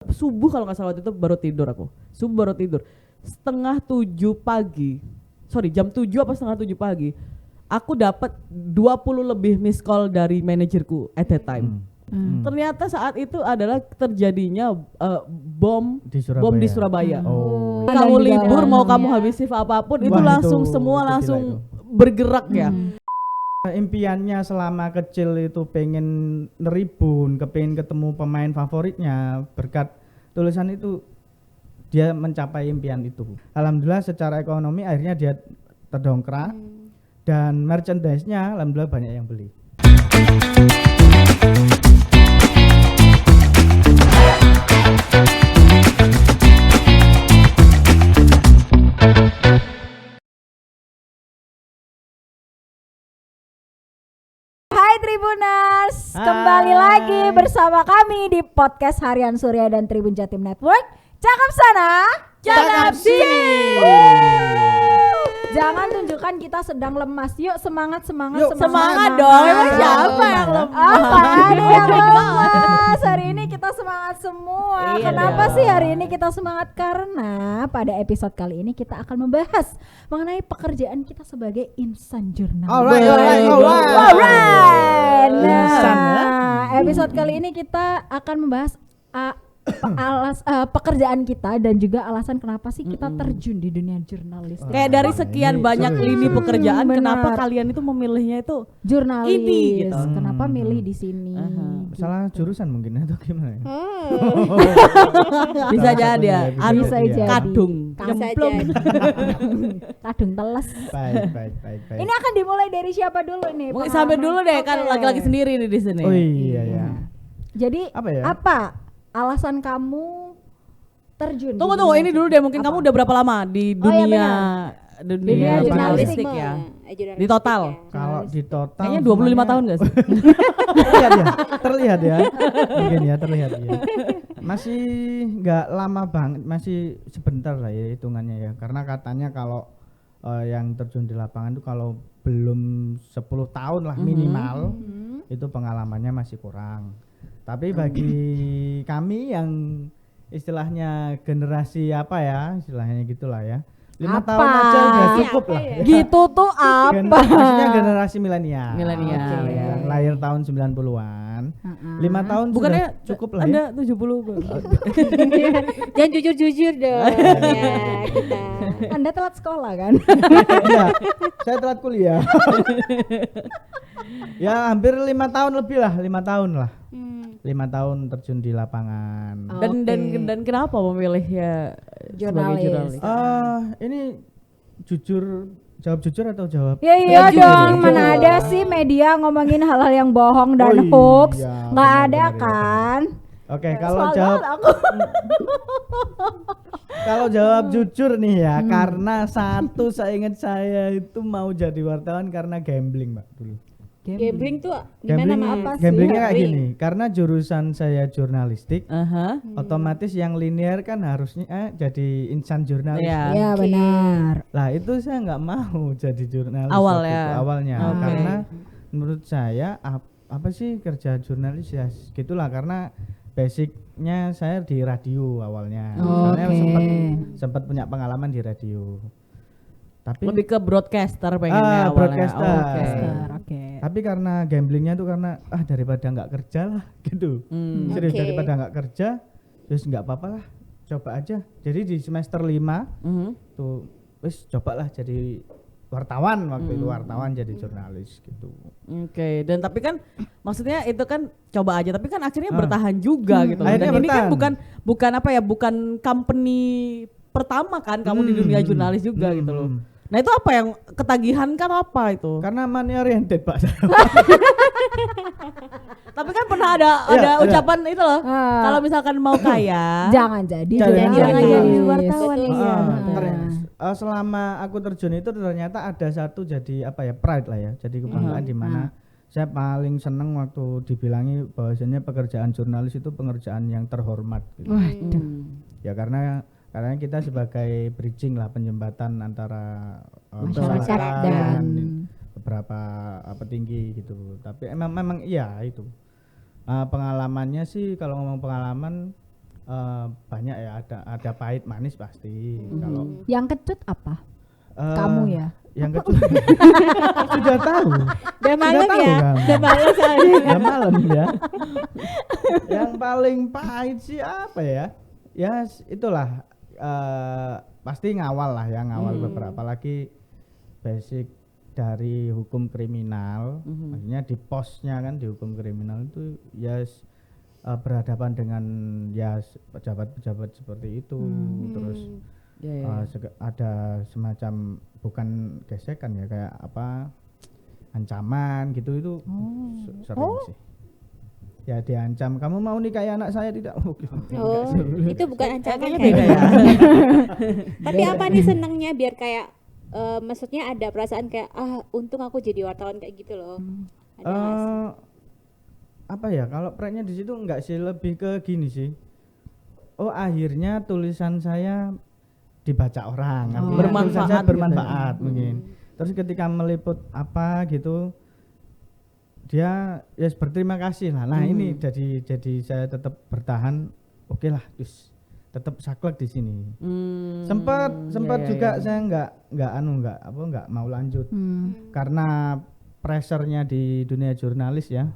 subuh kalau nggak salah waktu itu baru tidur aku. Subuh baru tidur. Setengah 7 pagi. Sorry, jam 7 apa setengah 7 pagi. Aku dapat 20 lebih miss call dari manajerku at that time. Ternyata saat itu adalah terjadinya bom di Surabaya. Oh. Kamu libur mau kamu Ya. habis shift apapun itu Wah, langsung itu semua gila langsung itu. bergerak ya. Impiannya selama kecil itu pengen neribun, kepengen ketemu pemain favoritnya, berkat tulisan itu dia mencapai impian itu. Alhamdulillah secara ekonomi akhirnya dia terdongkrak dan merchandise-nya alhamdulillah banyak yang beli. Hai Tribuners, Hai. kembali lagi bersama kami di podcast Harian Surya dan Tribun Jatim Network. Cakap sana, Cakap sini. Jangan tunjukkan kita sedang lemas. Yuk semangat. Yuk, Semangat dong, emang siapa yang lemah? Apa ada yang lemas? Hari ini kita semangat semua. Iya Kenapa dong. sih hari ini kita semangat? Karena pada episode kali ini kita akan membahas mengenai pekerjaan kita sebagai insan jurnal. Alright. Alright. Insan, Nah, episode kali ini kita akan membahas pekerjaan kita dan juga alasan kenapa sih kita terjun di dunia jurnalistik. Kayak dari sekian Ini banyak seru, lini seru. pekerjaan, Benar. kenapa kalian itu memilihnya itu Jurnalis. Ini, gitu. Kenapa milih di sini? Salah jurusan mungkin atau gimana ya? bisa Salah jadi ya, satunya, bisa anu Bisa jadi ya. jadi. kadung, Bisa nyemplung. Kadung teles. Baik. Ini akan dimulai dari siapa dulu nih? Mungkin sampai dulu deh, kan Oke. laki-laki sendiri nih di sini. Oh iya ya. Jadi Apa ya? apa alasan kamu terjun? Tunggu di tunggu, dunia ini dulu deh, mungkin apa? kamu udah berapa lama di Oh, iya, dunia Dunia dunia jurnalistik jurnalistik ya? Jurnalistik Di total? ya. Kalau di total Kayaknya 25 semuanya- tahun gak sih? terlihat ya mungkin ya terlihat ya masih nggak lama banget, masih sebentar lah ya hitungannya ya, karena katanya kalau yang terjun di lapangan itu kalau belum 10 tahun lah minimal itu pengalamannya masih kurang. Tapi bagi kami yang istilahnya generasi apa ya, istilahnya gitulah ya, 5 Apa? tahun aja udah Iya, cukup apa lah ya? Gitu tuh apa? Maksudnya generasi milenial. Milenial, Oke. ya. Yang lahir tahun 90-an. 5 tahun Bukannya sudah cukup lah Anda ya. 70 Jangan jujur-jujur dong ya kita. Anda telat sekolah kan? Iya. Saya telat kuliah. Ya hampir 5 tahun lebih lah, 5 tahun lah. 5 tahun terjun di lapangan. dan kenapa memilih ya sebagai Jurnalis. jurnalis? Ini jujur, jawab jujur atau jawab? Ya iya jujur, dong, jujur. mana ada sih media ngomongin hal-hal yang bohong dan Oh iya, hoax? Nggak benar, ada benar, kan? Oke, kalau Soal jawab banget aku. kalau jawab jujur nih ya, karena satu seingat saya itu mau jadi wartawan karena gambling, Mbak, dulu. Gambling tuh gimana apa sih? Gamblingnya kayak Gambling. gini, karena jurusan saya jurnalistik, Aha. otomatis yang linear kan harusnya jadi insan jurnalis. Iya. Ya benar. Lah itu saya nggak mau jadi jurnalis Awal waktu ya? itu, awalnya, Oke. karena menurut saya apa sih kerja jurnalis ya gitulah, karena basicnya saya di radio awalnya, soalnya Oke. sempat punya pengalaman di radio. Tapi Lebih ke broadcaster pengennya awalnya. broadcaster. Oke. Oke. Tapi karena gamblingnya tuh karena daripada nggak kerja lah gitu. Serius, Oke. daripada nggak kerja, terus nggak apa-apa lah, coba aja. Jadi di semester 5 Mhm. tuh wis cobalah jadi wartawan, waktu itu wartawan jadi jurnalis gitu. Oke, dan tapi kan maksudnya itu kan coba aja, tapi kan akhirnya bertahan juga gitu. loh. Akhirnya Dan ini kan bertahan. bukan apa ya, bukan company pertama kan kamu di dunia jurnalis juga gitu loh. Nah itu apa yang ketagihan kan apa itu? Karena money oriented Pak. Tapi kan pernah ada Iya, ada. ucapan itu loh. Ah. Kalau misalkan mau kaya, Jangan jadi Jangan jurnalis. jadi wartawan. Betul. Iya. Selama aku terjun itu ternyata ada satu jadi apa ya, pride lah ya, jadi kebanggaan di mana saya paling seneng waktu dibilangi bahwasanya pekerjaan jurnalis itu pekerjaan yang terhormat gitu. Waduh. Ya karena kita sebagai bridging lah, penjembatan antara Masyarakat dan beberapa petinggi gitu. Tapi memang iya itu pengalamannya sih, kalau ngomong pengalaman banyak ya, ada pahit manis pasti. Kalau Yang kecut apa? eh, Kamu ya. yang kecut sudah tahu. Udah malam tahu ya. kan? Udah malam soalnya. Udah malam ya. Yang paling pahit sih apa ya? Ya itulah pasti ngawal lah ya, ngawal beberapa lagi basic dari hukum kriminal. Maksudnya di posnya kan di hukum kriminal itu ya berhadapan dengan ya pejabat-pejabat seperti itu. Terus Ya, ya. ada semacam bukan gesekan ya, kayak apa ancaman gitu itu sering sih. Ya diancam, kamu mau nikahi anak saya tidak? Oh, itu bukan ancaman Kayaknya kayak. beda ya. Tapi apa nih senengnya biar kayak maksudnya ada perasaan kayak untung aku jadi wartawan kayak gitu loh. Ada nggak sih? Apa ya, kalau pranknya di situ enggak sih, lebih ke gini sih. Oh, akhirnya tulisan saya dibaca orang, Bermanfaat tulisan saya gitu bermanfaat mungkin. Terus ketika meliput apa gitu, dia ya berterima kasih lah. Nah ini jadi saya tetap bertahan. Oke lah, terus tetap saklek di sini. Sempat ya, juga ya. saya nggak mau lanjut karena pressure-nya di dunia jurnalis ya.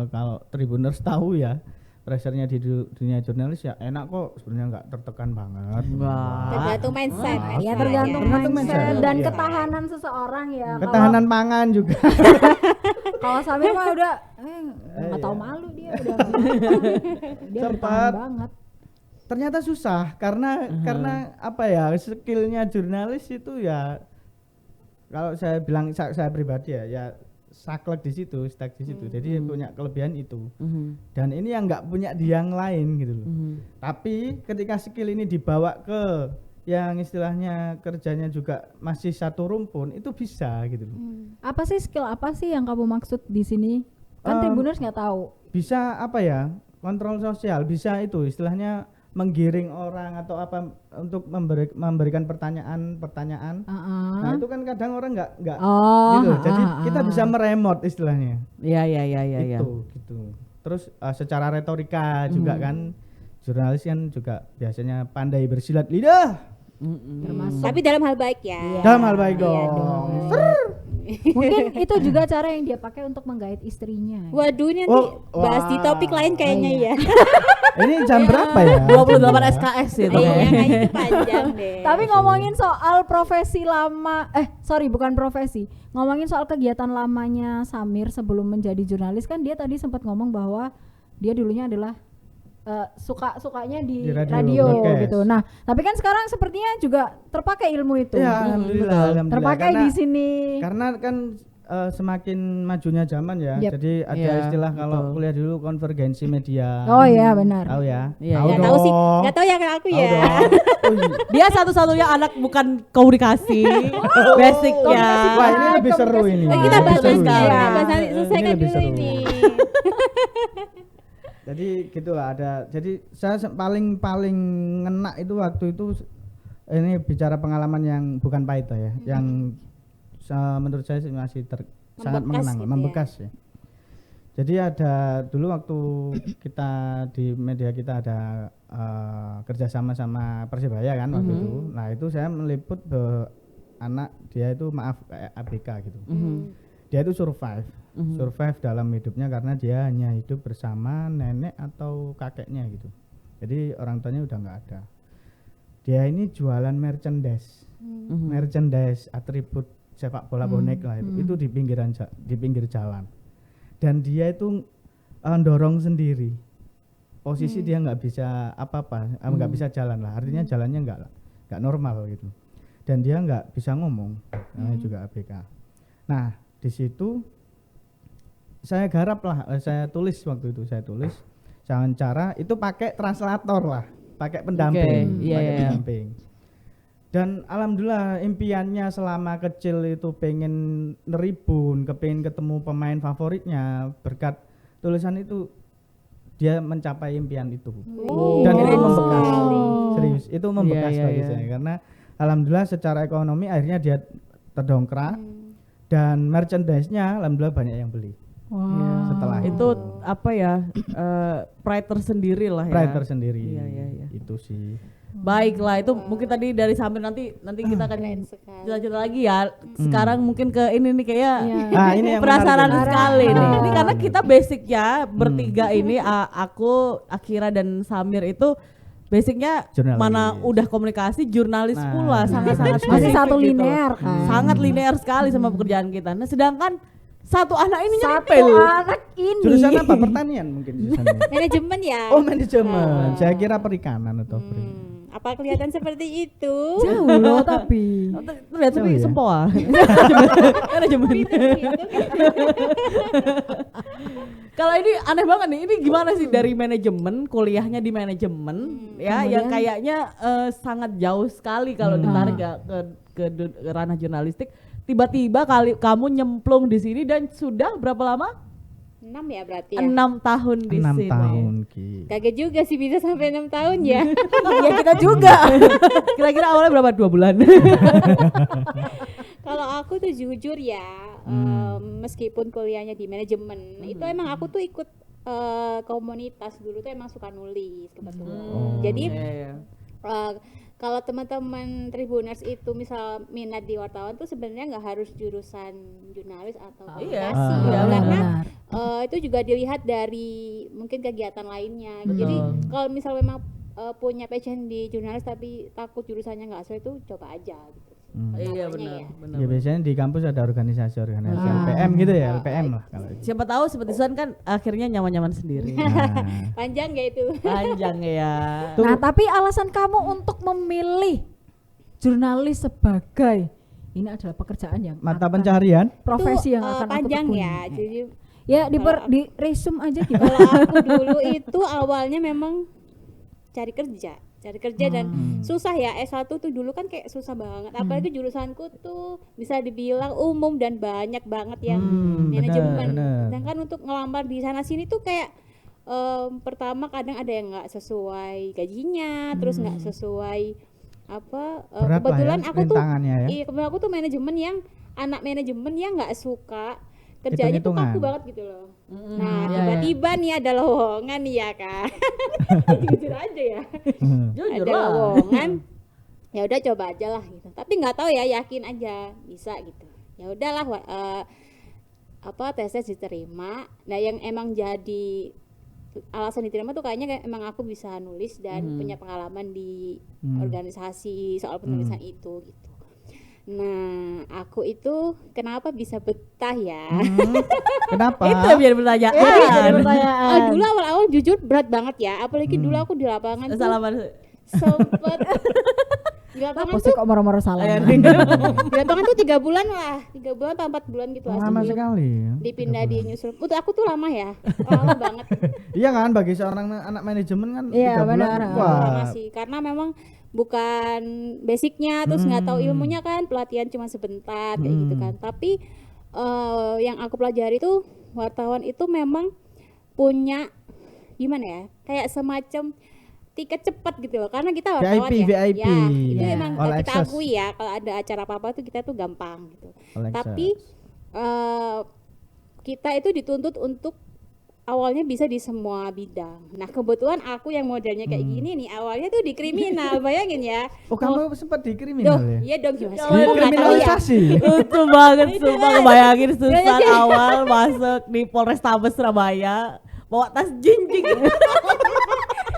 Kalau Tribuners tahu ya, pressure-nya di dunia jurnalis ya enak kok, sebenarnya nggak tertekan banget. Wah. Tergantung mindset. Ya tergantung Tergantung mindset mindset, dan iya. ketahanan seseorang ya. Ketahanan pangan juga. Kalau Samir mah udah nggak tahu iya. malu dia udah dia Sempat. bertahan banget. Ternyata susah karena apa ya, skillnya jurnalis itu ya, kalau saya bilang saya pribadi ya saklek di situ, stuck di situ. Jadi punya kelebihan itu. Dan ini yang nggak punya di yang lain gitu loh. Tapi ketika skill ini dibawa ke yang istilahnya kerjanya juga masih satu rumpun, itu bisa gitu loh. Apa sih skill apa sih yang kamu maksud di sini? Kan Tribuners nggak tahu. Bisa apa ya, kontrol sosial, bisa itu istilahnya menggiring orang atau apa untuk memberikan pertanyaan. Nah itu kan kadang orang nggak gitu. Jadi kita bisa meremot istilahnya. Iya, iya, iya, iya, iya. Gitu. Terus secara retorika juga kan, jurnalis kan juga biasanya pandai bersilat lidah. Termasuk. Tapi dalam hal baik ya. Dalam hal baik Iya dong. Mungkin itu juga cara yang dia pakai untuk menggait istrinya. Waduh, ini nanti Oh, bahas di wah. topik lain kayaknya ya. Ini jam berapa ya? 28 SKS itu. Iya, kayaknya itu panjang deh. Tapi ngomongin soal profesi lama, bukan profesi. Ngomongin soal kegiatan lamanya Samir sebelum menjadi jurnalis, kan dia tadi sempat ngomong bahwa dia dulunya adalah sukanya di Di radio, radio broadcast. gitu. Nah, tapi kan sekarang sepertinya juga terpakai ilmu itu. Ya, alhamdulillah. Terpakai Karena- di sini. Karena kan semakin majunya zaman ya. Yep. Jadi ada Iya, istilah kalau betul. kuliah dulu konvergensi media. Oh iya benar. Tahu ya? Iya, Tahu iya. Nggak tahu sih, dong. nggak tahu ya kayak aku Tahu ya. dong. Oh, iya. Dia satu-satunya anak bukan komunikasi. Basic ya. Wah, ini lebih seru ini. Nah, kita Lebih bahas seru nanti ini. ya, bahas nanti selesaikan Ini lebih dulu seru. ini. Jadi gitulah ada. Jadi saya paling ngena itu waktu itu, ini bicara pengalaman yang bukan pahit ya, yang menurut saya sih masih sangat mengenang, gitu ya. membekas ya. Jadi ada dulu waktu kita di media kita ada kerjasama sama Persebaya kan waktu itu. Nah itu saya meliput anak dia itu kayak ABK gitu. Dia itu survive dalam hidupnya karena dia hanya hidup bersama nenek atau kakeknya gitu. Jadi orang tuanya udah nggak ada. Dia ini jualan merchandise, atribut sepak bola bonek lah itu di pinggir jalan. Dan dia itu dorong sendiri. Posisi dia nggak bisa apa-apa, nggak bisa jalan lah. Artinya jalannya nggak normal gitu. Dan dia nggak bisa ngomong, namanya juga ABK. Nah di situ saya garap lah, saya tulis waktu itu, saya wawancara itu pakai translator lah, pakai pendamping, Oke, iya, pakai iya. pendamping. Dan alhamdulillah impiannya selama kecil itu pengen neribun, kepengen ketemu pemain favoritnya, berkat tulisan itu dia mencapai impian itu. Dan itu keren membekas, sekali. serius, itu membekas Iya, iya, bagi iya. saya karena alhamdulillah secara ekonomi akhirnya dia terdongkrak dan merchandise-nya alhamdulillah banyak yang beli. Wah. setelah Itu apa ya? Pride tersendiri lah ya. pride tersendiri. Iya, iya, iya. Itu sih. Baiklah, itu mungkin tadi dari Samir, nanti kita akan Keren sekali. cerita-cerita lagi ya. Sekarang mungkin ke ini nih kayak Ah, ini yang penasaran menarik ini. sekali nih. Ini Ah. karena kita basicnya bertiga ini, aku, Akira dan Samir itu basicnya Jurnalis. mana udah komunikasi, jurnalis Nah, pula, sangat-sangat Masih spesifik satu gitu. linear kan. Sangat linear sekali sama pekerjaan kita. Nah, sedangkan satu anak ini Satu nyempil. anak ini. Jurusan apa? Pertanian mungkin jurusannya. Manajemen ya. Oh, manajemen. Saya kira perikanan atau Apa kelihatan seperti itu? Jauh loh tapi. Terlihat Oh, seperti iya. sempoa. Manajemen. Kalau ini aneh banget nih. Ini gimana sih dari manajemen, kuliahnya di manajemen ya, yang kayaknya sangat jauh sekali kalau ditarik ya ke ranah jurnalistik. Tiba-tiba kamu nyemplung di sini dan sudah berapa lama? 6 ya berarti ya. 6 tahun di 6 sini. tahun Ki. Kaget juga sih bisa sampai 6 tahun ya. Ya kita juga. Kira-kira awalnya berapa? 2 bulan. Kalau aku tuh jujur ya, meskipun kuliahnya di manajemen, itu emang aku tuh ikut komunitas dulu tuh emang suka nulis kebetulan. Jadi Iya, iya. kalau teman-teman Tribuners itu misal minat di wartawan tuh sebenarnya nggak harus jurusan jurnalis atau Iya, komunikasi, iya, karena benar. itu juga dilihat dari mungkin kegiatan lainnya. Betul. Jadi kalau misal memang punya passion di jurnalis tapi takut jurusannya nggak sesuai itu coba aja gitu. Iya, Namanya benar. Ya biasanya di kampus ada organisasi LPM gitu ya, LPM lah kalau itu. Siapa tahu seperti Susan kan akhirnya nyaman-nyaman sendiri. Nah, Panjang gak itu? Panjang ya. Nah, tapi alasan kamu untuk memilih jurnalis sebagai ini adalah pekerjaan yang mata akan- pencaharian. profesi Itu, yang akan aku panjang tekuni. ya. Jadi Ya di resume aja gitu. kalau aku dulu itu awalnya memang cari kerja dan susah ya. S1 tuh dulu kan kayak susah banget, apalagi jurusanku tuh bisa dibilang umum dan banyak banget yang manajemen. bener. Sedangkan untuk ngelamar di sana sini tuh kayak pertama kadang ada yang nggak sesuai gajinya, terus nggak sesuai apa Berat lah kebetulan ya, aku tuh rintangannya ya. iya, kebetulan aku tuh manajemen yang anak manajemen yang nggak suka kerjanya tuh Hitung-hitungan. kaku banget gitu loh. Nah, iya, tiba-tiba nih ada lowongan nih ya kan. Jujur aja ya. Jujur Ada lah. lowongan. Ya udah coba aja lah gitu. Tapi nggak tahu ya, yakin aja bisa gitu. Ya udahlah tesnya diterima. Nah, yang emang jadi alasan diterima tuh kayaknya kayak emang aku bisa nulis dan punya pengalaman di organisasi soal penulisan itu gitu. Nah, aku itu kenapa bisa betah ya? Kenapa? Itu yang jadi pertanyaan. Dulu awal-awal jujur berat banget ya, apalagi dulu aku di lapangan tuh Salaman. sempet di lapangan Apa sih kok marah-marah salah? di lapangan tuh 3 bulan lah, 3 bulan atau 4 bulan gitu lah Lama sebelum sekali. Ya. dipindah di newsroom. Untuk aku tuh lama ya, lama banget. Iya kan, bagi seorang anak manajemen kan Iya, 3 bulan. benar. Wah, Lama sih, karena memang bukan basicnya, terus nggak tahu ilmunya kan, pelatihan cuma sebentar kayak gitu kan. Tapi yang aku pelajari tuh wartawan itu memang punya gimana ya, kayak semacam tiket cepat gitu loh, karena kita wartawan VIP. ya, ya itu Ya. emang All kita access. akui ya, kalau ada acara apa-apa tuh kita tuh gampang gitu. All access. Tapi kita itu dituntut untuk awalnya bisa di semua bidang. Nah, kebetulan aku yang modelnya kayak gini nih, awalnya tuh di kriminal, bayangin ya. Oh, kamu sempat di Duh, kriminal ya? iya dong gimana sih? Kalau Aku nggak tahu ya. Kriminalisasi. Lucu banget, sumpah ngebayangin Susan Iya. awal masuk di Polrestabes Surabaya bawa tas jinjing.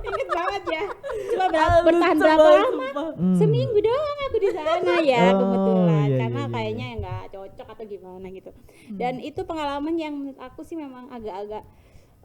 Ingat banget ya. Cuma Lucu bertahan berapa banget, lama? sumpah. Seminggu doang aku di sana ya, Oh, kebetulan iya, karena iya, iya. kayaknya nggak cocok atau gimana gitu. Dan itu pengalaman yang menurut aku sih memang agak-agak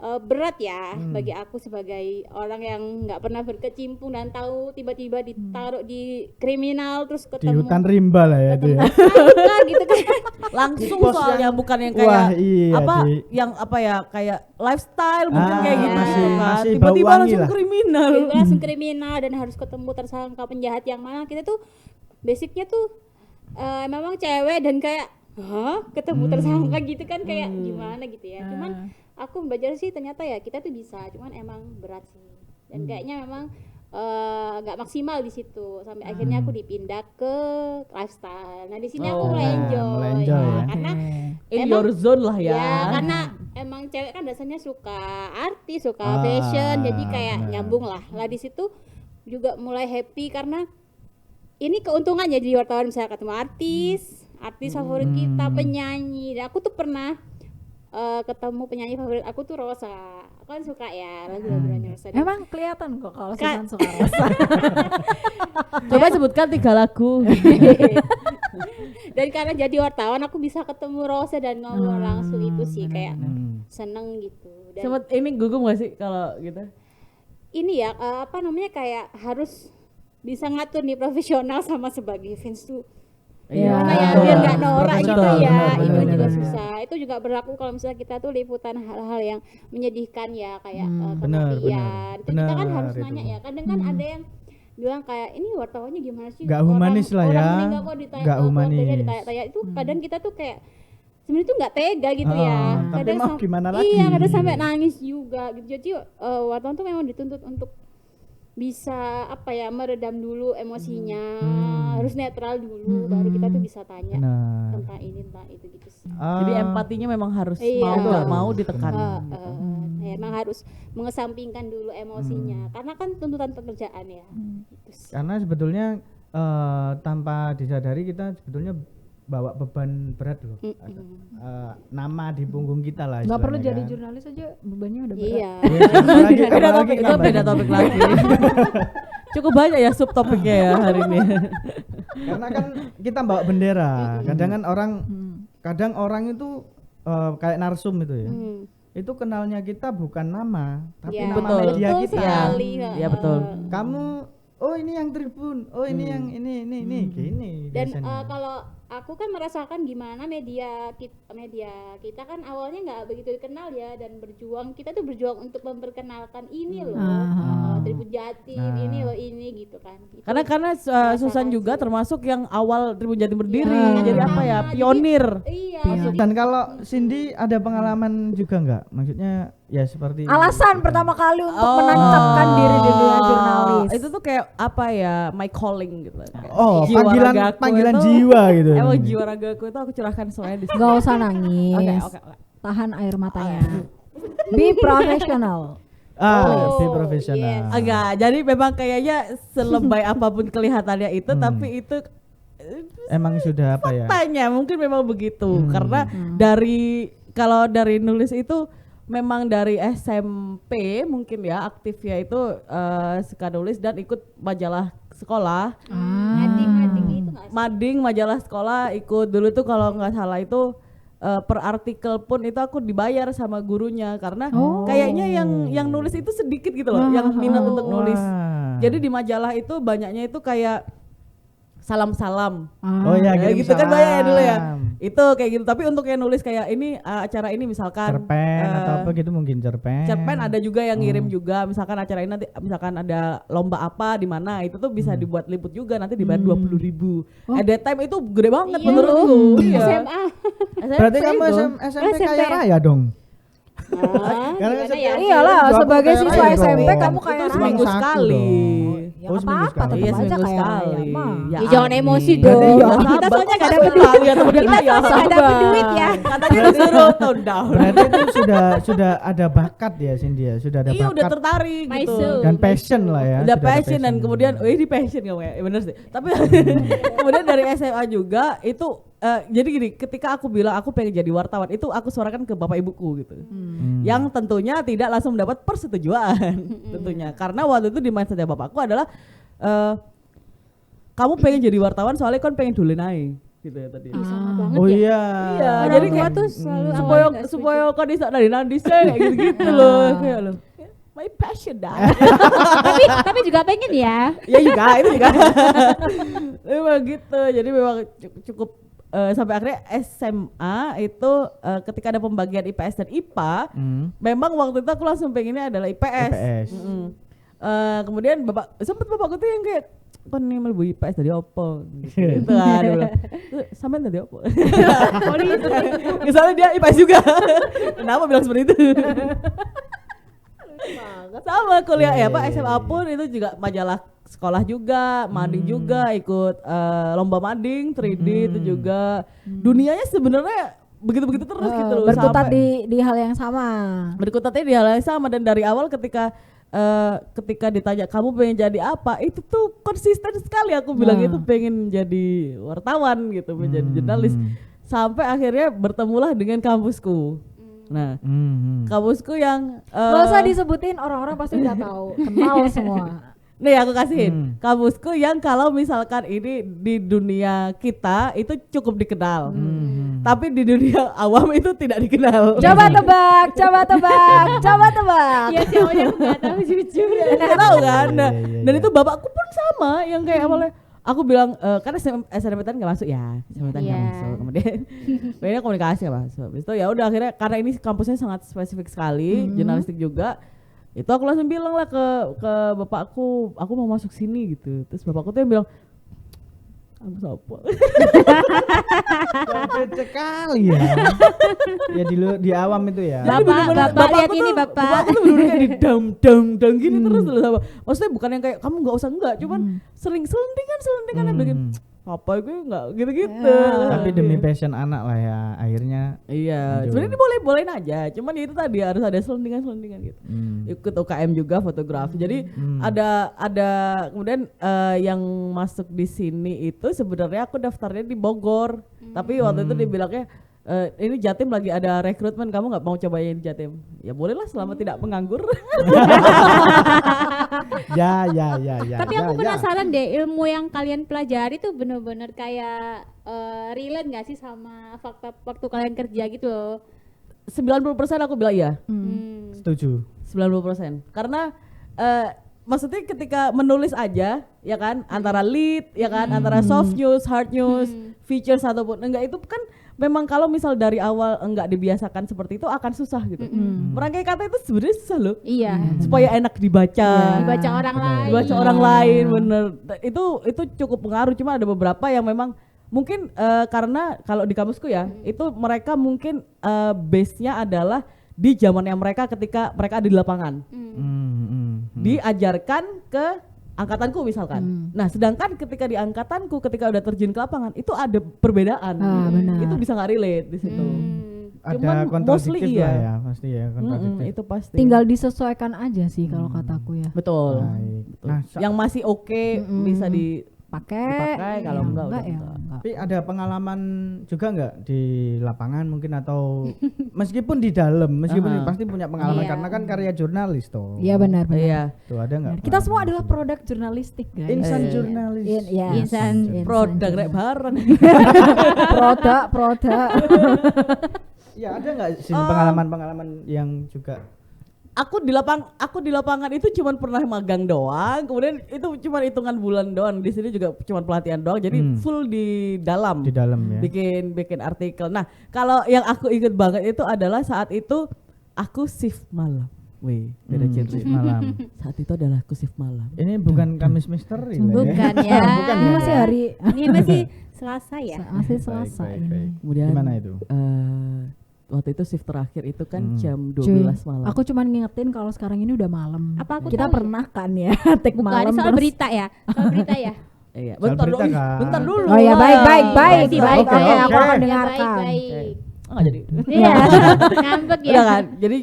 berat ya bagi aku sebagai orang yang nggak pernah berkecimpung dan tahu tiba-tiba ditaruh di kriminal terus Di ketemu hutan rimba lah ya itu ya. apa gitu kan. Langsung Pos soalnya yang- bukan yang Wah, kayak iya, apa di- yang apa ya kayak lifestyle mungkin Ah, kayak gitu masih- kan. masih bau Tiba-tiba wangi langsung lah. kriminal. Tiba-tiba langsung kriminal dan harus ketemu tersangka penjahat yang mana. Kita tuh basicnya tuh memang cewek dan kayak ketemu tersangka gitu kan, kayak gimana gitu ya. Cuman aku belajar sih ternyata ya kita tuh bisa, cuman emang berat sih dan kayaknya memang nggak maksimal di situ sampai akhirnya aku dipindah ke lifestyle. Nah di sini aku mulai Nah, enjoy, mulai enjoy ya. karena In emang- your zone lah ya. ya karena emang cewek kan dasarnya suka artis, suka fashion, jadi kayak benar. nyambung lah. Lah di situ juga mulai happy karena ini keuntungannya jadi wartawan, misalnya ketemu artis favorit kita, penyanyi. Dan aku tuh pernah ketemu penyanyi favorit aku tuh Rosa. Aku kan suka ya lagu-lagunya Rosa. Dan Emang kelihatan kok kalau Kak- Susan suka Rosa. Coba sebutkan 3 lagu. dan karena jadi wartawan aku bisa ketemu Rosa dan ngobrol langsung, itu sih kayak seneng gitu. Dan Sempet ini gugum gak sih kalau gitu? ini ya apa namanya, kayak harus bisa ngatur nih profesional sama sebagai fans tuh gimana ya betul. biar nggak norak gitu Profesional, ya. benar, Itu benar, juga benar. susah. Itu juga berlaku kalau misalnya kita tuh liputan hal-hal yang menyedihkan ya, kayak benar, kematian. Itu kita kan benar, harus itu. nanya ya. Kadang kan ada yang bilang kayak ini wartawannya gimana sih, Nggak humanis lah ya. orang meninggal kok ditanya, Nggak keluarganya humanis. ditanya-tanya. Itu kadang kita tuh kayak sebenarnya tuh nggak tega gitu ya. Tapi Kadang mau gimana lagi? Iya, kadang sampai nangis juga gitu. Jadi wartawan tuh memang dituntut untuk bisa apa ya, meredam dulu emosinya, harus netral dulu, baru kita tuh bisa tanya Benar. tentang ini tentang itu gitu sih. Jadi empatinya memang harus Iya. mau nggak mau ditekan. Emang harus mengesampingkan dulu emosinya, karena kan tuntutan pekerjaan ya. Gitu sih. Karena sebetulnya tanpa disadari kita sebetulnya bawa beban berat loh. Nama di punggung kita lah. Nggak perlu istilahnya jadi kan. jurnalis aja, bebannya udah berat. Iya. Iya, apalagi- Beda apalagi topik, itu kita beda topik lagi. Cukup banyak ya subtopiknya ya hari ini. Karena kan kita bawa bendera. Kadang kan kadang orang itu kayak narsum itu ya. Itu kenalnya kita bukan nama, tapi Ya, nama Betul. media betul kita. sekali. Iya betul. Kamu, oh ini yang Tribun, oh ini yang ini gini. Dan biasanya. kalau aku kan merasakan gimana media kita kan awalnya nggak begitu dikenal ya, dan kita tuh berjuang untuk memperkenalkan ini loh, Tribun Jatim, ini loh ini gitu kan. Itu Karena Susan merasakan juga sih. termasuk yang awal Tribun Jatim berdiri. Iya, Jadi apa ya? jadi- Pionir. Iya, Pionir. jadi Dan kalau Cindy ada pengalaman juga nggak? Maksudnya ya seperti Alasan pertama kali untuk menancapkan diri di dunia jurnalis. Itu tuh kayak apa ya? My calling gitu. Kayak Oh, jiwa panggilan ragaku panggilan itu- jiwa gitu. Emang jiwa ragaku itu aku curahkan semuanya di sini. Gak usah nangis. Oke. Tahan air matanya. Be professional. Lebih Oh, profesional. yes. Agak. Jadi memang kayaknya selebay apapun kelihatannya itu, tapi itu Emang sudah apa ya? tanya mungkin memang begitu. Karena kalau dari nulis itu memang dari SMP mungkin ya aktifnya itu suka nulis dan ikut majalah sekolah. ngading itu nggak sih? Mading majalah sekolah ikut dulu tuh kalau nggak salah itu per artikel pun itu aku dibayar sama gurunya karena kayaknya yang nulis itu sedikit gitu loh, yang minat untuk nulis. Wah. Jadi di majalah itu banyaknya itu kayak salam-salam. Oh ya, Ya kirim gitu kan banyak ya dulu ya. salam. Itu kayak gitu. Tapi untuk yang nulis kayak ini acara ini misalkan Cerpen atau apa gitu mungkin cerpen. cerpen ada juga yang ngirim juga, misalkan acara ini nanti misalkan ada lomba apa di mana itu tuh bisa dibuat liput juga, nanti dibayar 20.000. At that time itu gede banget Iya menurutku. loh, Iya. SMA. Berarti SMP kamu itu. SMP kaya SMP. raya dong. Ah, Karena gimana setiap ya? Iyalah, Jual sebagai kaya siswa raya SMP dong. kamu Itu kayak seminggu Saku sekali. dong. Ya Oh, nggak seminggu apa-apa, sekali. tetap Iya aja seminggu kayak sekali. raya, mah. Ya, Ya, jangan amin. emosi Berarti dong. ya, Kita soalnya gak dapet Sabar. duit. Ya, temen kita ya. Gak dapet duit ya. Katanya disuruh tone down. Berarti itu sudah ada bakat ya Cindy ya, sudah ada Iya udah bakat tertarik My gitu. soul. dan passion lah ya. Udah sudah ada passion dan kemudian ini passion kamu ya, bener sih. Tapi kemudian dari SMA juga itu jadi gini, ketika aku bilang aku pengen jadi wartawan itu aku suarakan ke bapak ibuku gitu, yang tentunya tidak langsung mendapat persetujuan tentunya, karena waktu itu di mindsetnya bapakku adalah kamu pengen jadi wartawan soalnya kan pengen dulenai gitu ya tadi. Sama banget Oh ya. iya. Iya, Orang jadi tua kayak tuh selalu supaya awalnya nggak setuju. supaya kau bisa dari nanti saya kayak gitu-gitu loh, kayak loh. My passion dah. tapi juga pengen ya. Ya juga itu juga. Memang gitu. Jadi memang cukup sampai akhirnya SMA itu ketika ada pembagian IPS dan IPA, memang waktu itu aku langsung pengennya adalah IPS. IPS. Kemudian sempet bapakku tuh yang kayak kon nih mlebu IPS tadi opo gitu kan dia bilang, sampean tadi opo. Misalnya dia IPS juga. Kenapa bilang seperti itu? Sama kuliah ya Pak, SMA pun itu juga majalah sekolah juga, mading juga, ikut lomba mading 3D itu juga. Dunianya sebenarnya begitu-begitu terus gitu loh. berkutat sampai di hal yang sama. berkutatnya di hal yang sama, dan dari awal ketika ditanya kamu pengen jadi apa, itu tuh konsisten sekali aku bilang Nah. itu pengen jadi wartawan gitu, menjadi jurnalis, sampai akhirnya bertemulah dengan kampusku. Nah, kampusku yang Gak usah disebutin, orang-orang pasti udah tahu, kenal semua. nih aku kasihin kampusku yang kalau misalkan ini di dunia kita itu cukup dikenal, tapi di dunia awam itu tidak dikenal. Coba tebak, coba tebak, coba tebak. Iya sih, awalnya aku nggak tahu jujur. Nggak tahu kan. Nah, Iya, dan iya. itu bapakku pun sama yang kayak awalnya aku bilang karena SNMPTN nggak masuk ya, SNMPTN nggak Iya. masuk, kemudian pengennya komunikasi nggak masuk. Habis itu ya udah akhirnya karena ini kampusnya sangat spesifik sekali, jurnalistik juga, itu aku langsung bilang lah ke bapakku, aku mau masuk sini gitu. Terus bapakku tuh yang bilang, kamu siapa? Beda sekali ya. Ya di awam itu ya. Jadi bener-bener Bapak lihat bapakku ini, tuh- Bapak. Bapakku tuh bener-bener kayak di dang gini terus loh sama. Maksudnya bukan yang kayak kamu nggak usah, enggak, cuman sering selentingan yang bikin apa gue nggak gitu-gitu. Tapi demi passion anak lah ya akhirnya. Iya, Aduh. sebenarnya bolehin aja. Cuman ya itu tadi harus ada selentingan gitu. Ikut UKM juga fotografi. Jadi ada kemudian yang masuk di sini itu sebenarnya aku daftarnya di Bogor. Tapi waktu itu dibilangnya ini Jatim lagi ada rekrutmen, kamu nggak mau cobain Jatim? Ya bolehlah selama tidak menganggur. Ya. Tapi ya, aku ya. penasaran deh, ilmu yang kalian pelajari tuh bener-bener kayak relate nggak sih sama fakta waktu kalian kerja gitu loh? 90% aku bilang iya. Setuju. 90%. Karena maksudnya ketika menulis aja ya kan, antara lead ya kan, antara soft news, hard news, features ataupun enggak, itu kan memang kalau misal dari awal enggak dibiasakan seperti itu akan susah gitu. Merangkai kata itu sebenarnya susah loh. Iya. Supaya enak dibaca. Dibaca orang lain. Dibaca orang lain, bener. Itu cukup pengaruh. Cuma ada beberapa yang memang mungkin karena kalau di kampusku ya, itu mereka mungkin base-nya adalah di zamannya mereka ketika mereka ada di lapangan. Diajarkan ke angkatanku misalkan. Nah, sedangkan ketika di angkatanku ketika udah terjun ke lapangan itu ada perbedaan. benar. Itu bisa nggak relate di situ. Cuman Ada kontradiktif mostly lah iya. ya, pasti ya kontradiktif. Itu pasti. Tinggal disesuaikan aja sih kalau kataku ya. betul. Baik. Betul. Nah, Yang masih oke bisa Pakai dipakai, kalau yang enggak udah ya enggak. enggak. tapi ada pengalaman juga nggak di lapangan mungkin atau meskipun di dalam, meskipun pasti punya pengalaman Iya. karena kan karya jurnalis toh. Iya benar. Iya. Tuh ada nggak? Kita semua adalah produk jurnalistik guys. insan Iya. jurnalis. Ya, Insan Produk rek bareng. produk. Ya ada nggak sih pengalaman-pengalaman yang juga Aku di lapangan itu cuman pernah magang doang, kemudian itu cuma hitungan bulan doang. Di sini juga cuma pelatihan doang, jadi full di dalam. di dalam ya? Bikin artikel. Nah, kalau yang aku inget banget itu adalah saat itu aku shift malam. Wih, beda genre. shift malam. Saat itu adalah aku shift malam. Ini bukan Kamis Misteri lah ya? Bukan ya. Bukan Ini ya? masih hari Ini masih Selasa ya. masih Baik, Selasa baik, ini. baik. Kemudian Gimana itu? waktu itu shift terakhir itu kan jam Cuy, 12 malam. aku cuman ngingetin kalau sekarang ini udah malam. Apa aku Kita tahu? pernah kan ya take Bukan, malam ini soal terus. berita ya. Soal berita ya. Iya, Soal bentar berita dulu. kan? Bentar dulu. Oh ya baik. lah. Baik, baik, Oke, baik. aku akan Oke. dengarkan. Baik. Oh, nggak jadi. Iya. Ngambek ya. Udah kan, jadi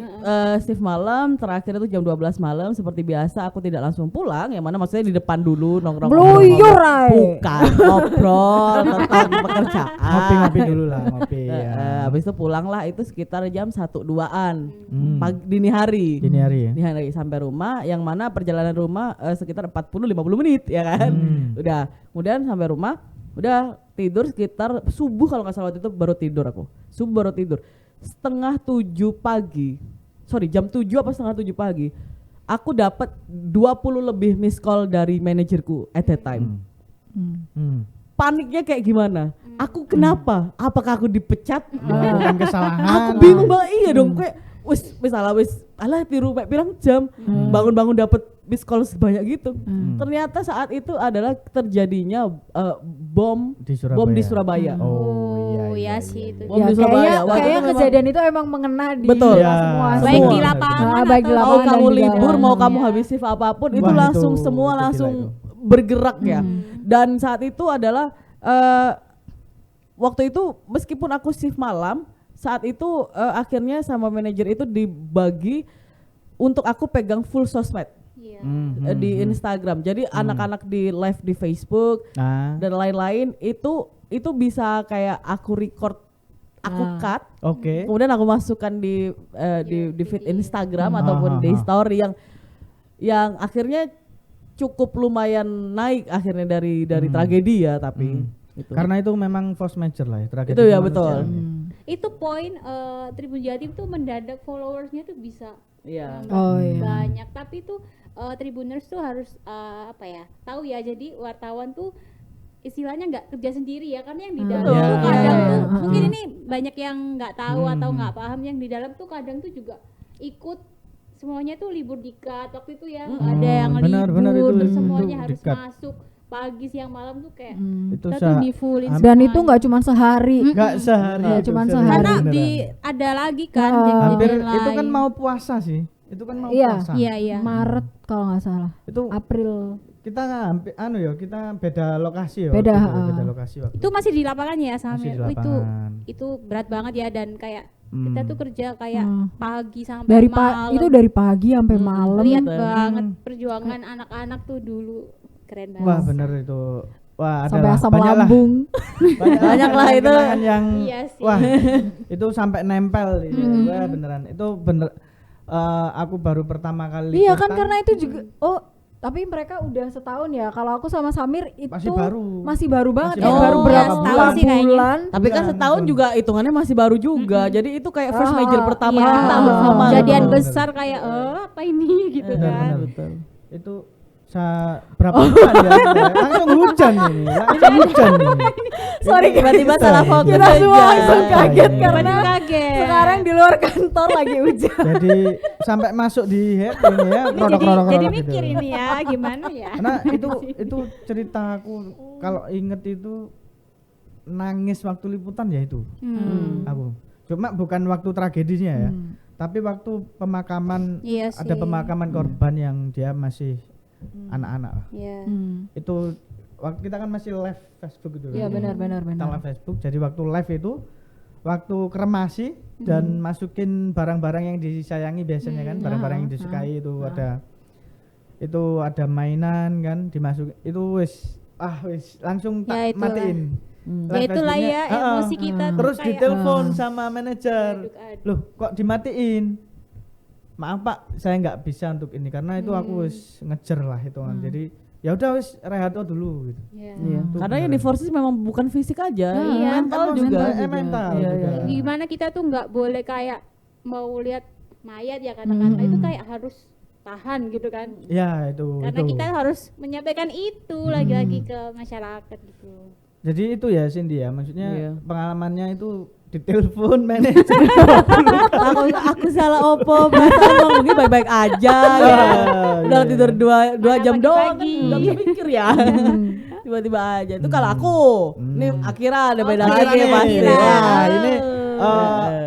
shift malam terakhir itu jam 12 malam seperti biasa. Aku tidak langsung pulang, yang mana maksudnya di depan dulu nongkrong. Bluyur ay. Bukan, ngobrol tentang pekerjaan. Ngopi-ngopi dulu lah, ngopi ya. Habis itu pulang lah itu sekitar jam 1-2an pagi, dini Hmm. hari. Dini hari ya? Dini hari sampai rumah, yang mana perjalanan rumah sekitar 40-50 menit ya kan. Udah, kemudian sampai rumah, udah tidur sekitar subuh kalau nggak salah waktu itu baru tidur aku. Subuh baru tidur. Setengah 7 pagi. Sorry, jam 7 apa setengah 7 pagi. Aku dapat 20 lebih miss call dari manajerku at that time. Paniknya kayak gimana? Aku kenapa? Apakah aku dipecat? Bukan kesalahan. Aku bingung banget, iya dong, kayak wis alah tiru mek pirang jam bangun-bangun dapat miss call sebanyak gitu. Ternyata saat itu adalah terjadinya bom Di Surabaya. bom di Surabaya. Oh Oh iya, ya sih itu. Bom Ya, di Surabaya. Waktu kayaknya itu memang- kejadian itu emang mengena di Betul. kita Ya, semua. Baik semua. di lapangan Nah, baik di atau- Mau lapangan dan kamu di libur, dalam. mau kamu habis shift apapun, itu Wah, langsung itu semua gila langsung itu. bergerak ya. Dan saat itu adalah waktu itu meskipun aku shift malam, saat itu akhirnya sama manajer itu dibagi untuk aku pegang full sosmed Iya. di Instagram. Jadi anak-anak di live di Facebook Nah, dan lain-lain itu bisa kayak aku record, aku cut, oke. kemudian aku masukkan di feed Instagram ataupun di story yang akhirnya cukup lumayan naik akhirnya dari tragedi ya, tapi itu. Karena itu memang force major lah ya, tragedi Itu ya, kemanusiaan betul. ya. Itu poin Tribun Jatim tuh mendadak followersnya tuh bisa Iya. Oh iya. banyak, tapi tuh Tribuners tuh harus tahu ya, jadi wartawan tuh istilahnya nggak kerja sendiri ya, karena yang di dalam Betul. tuh kadang Iya. tuh mungkin ini banyak yang nggak tahu atau nggak paham, yang di dalam tuh kadang tuh juga ikut semuanya tuh libur dikat waktu itu ya, nggak ada yang Benar, libur, benar, terus itu semuanya harus di-cut. masuk pagi siang malam tuh kayak Itu kita tuh di fullin Dan itu nggak cuma sehari. Enggak sehari. Nggak itu cuman beneran. sehari. karena Beneran. ada lagi kan hampir kejadian itu kan lain. mau puasa sih. Itu kan mau Iya. puasa. iya Maret kalau nggak salah. Itu April. kita hampir kita beda lokasi ya. Beda, waktu itu, beda lokasi waktu. itu masih di lapangan ya Masih Samir. di lapangan. Itu berat banget ya, dan kayak kita tuh kerja kayak pagi sampai Dari malam. itu dari pagi sampai malam. Lihat banget perjuangan anak-anak tuh dulu, keren banget. Wah, bener itu. Wah, Sampai adalah asam banyak lah. lambung. Banyak lah itu. kenangan yang Iya sih. wah, itu sampai nempel itu. Wah, beneran. Itu bener aku baru pertama kali Iya kan, liputan. karena itu juga tapi mereka udah setahun ya. Kalau aku sama Samir itu Masih baru. Masih baru banget Masih ya, baru. baru Oh, berapa setahun bulan. sih kayaknya. Tapi kan Iya, setahun betul. juga hitungannya masih baru juga. Jadi itu kayak first major pertama Iya, kita bersama. kejadian bener, besar kayak apa ini gitu Bener, kan. bener, betul. Itu berapa bulan ya? Langsung hujan ini. Langsung hujan ini. Sorry, tiba-tiba salah fokus Kita semua aja. langsung kaget Iya. karena Kaget. sekarang di luar kantor lagi hujan. Jadi sampai masuk di head ini ya, produk-produk jadi gitu. mikir ini ya gimana ya. Karena itu cerita aku kalau inget itu nangis waktu liputan ya itu. Aku. Cuma bukan waktu tragedinya ya. Tapi waktu pemakaman Iya ada sih. pemakaman korban yang dia masih anak-anak lah. Iya. Itu waktu kita kan masih live Facebook gitu. Iya, kan. benar. Kita live Facebook. Jadi waktu live itu waktu kremasi dan masukin barang-barang yang disayangi biasanya kan, barang-barang yang disukai itu ada mainan kan, dimasukin itu wis langsung tak Ya, itulah. matiin. Ya itulah ya emosi kita tuh Terus kayak ditelepon sama manajer. aduk-aduk. Loh, kok dimatiin? Maaf Pak, saya nggak bisa untuk ini karena itu aku wis ngejer lah itu kan. Jadi ya udah wis rehat dulu gitu. Iya. Iya. Itu Karena yang beneran. divorsis memang bukan fisik aja, Iya, mental juga. mental Iya, juga. iya. Gimana kita tuh nggak boleh kayak mau lihat mayat ya katakanlah, itu kayak harus tahan gitu kan, Ya itu. karena itu. kita harus menyampaikan itu lagi-lagi ke masyarakat gitu. Jadi itu ya Cindy ya, maksudnya Iya. pengalamannya itu ditelepon manajer. aku salah opo, perasaan bang mungkin baik-baik aja ya. Udah iya. tidur 2 jam doang kan, pagi-pagi. nggak bisa mikir ya. Tiba-tiba aja. Itu kalau aku, nih Akira ada beda Akira lagi nih. pasti. Nah, ini Eh.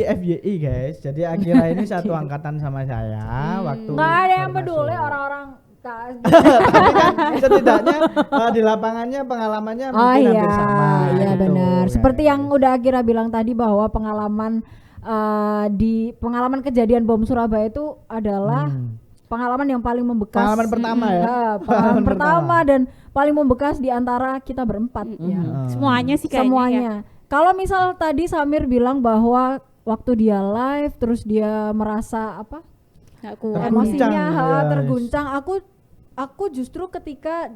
FYI guys. Jadi Akira ini satu angkatan sama saya waktu Nggak ada yang baru peduli masuk. orang-orang Tapi kan setidaknya di lapangannya pengalamannya Oh mungkin iya, hampir sama. iya gitu, benar. guys. Seperti yang udah Akira bilang tadi bahwa pengalaman di pengalaman kejadian bom Surabaya itu adalah pengalaman yang paling membekas. Pengalaman pertama ya. Pengalaman pertama dan paling membekas di antara kita berempat ya. Semuanya sih kayaknya. Semuanya. Kalau misal tadi Samir bilang bahwa waktu dia live terus dia merasa apa? Nggak kuat. Terguncang, Emosinya ya. terguncang. Aku justru ketika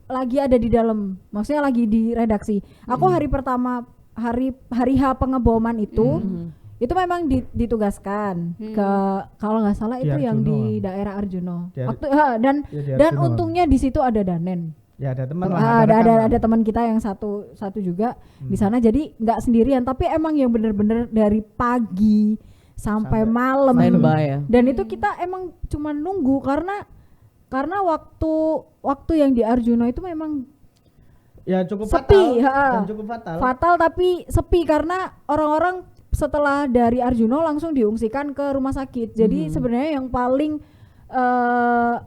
lagi ada di dalam, maksudnya lagi di redaksi. Aku hari pertama hari H pengeboman itu memang ditugaskan ke kalau nggak salah Di itu yang Arjuno. di daerah Arjuno. Di Ar- Waktu Ya, di dan Arjuno. untungnya di situ ada Danen. Ya ada teman lah. Ada teman kita yang satu juga di sana, jadi nggak sendirian, tapi emang yang bener-bener dari pagi sampai malam. Standby ya. Dan itu kita emang cuma nunggu karena waktu yang di Arjuno itu memang Ya cukup sepi, fatal dan cukup fatal. fatal tapi sepi karena orang-orang setelah dari Arjuno langsung diungsikan ke rumah sakit. Jadi sebenarnya yang paling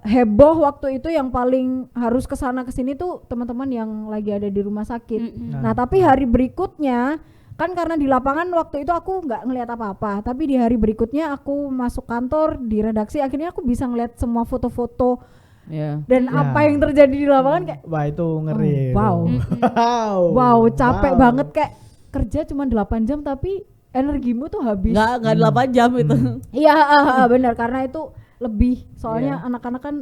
heboh waktu itu, yang paling harus kesana kesini tuh teman-teman yang lagi ada di rumah sakit. Nah tapi hari berikutnya kan karena di lapangan waktu itu aku nggak ngelihat apa-apa, tapi di hari berikutnya aku masuk kantor di redaksi, akhirnya aku bisa ngelihat semua foto-foto Ya. dan Ya. apa yang terjadi di lapangan kayak Wah itu ngeri. wow. wow, capek banget kayak kerja cuma 8 jam tapi energimu tuh habis. Nggak 8 jam itu. Iya, benar karena itu lebih soalnya anak-anak kan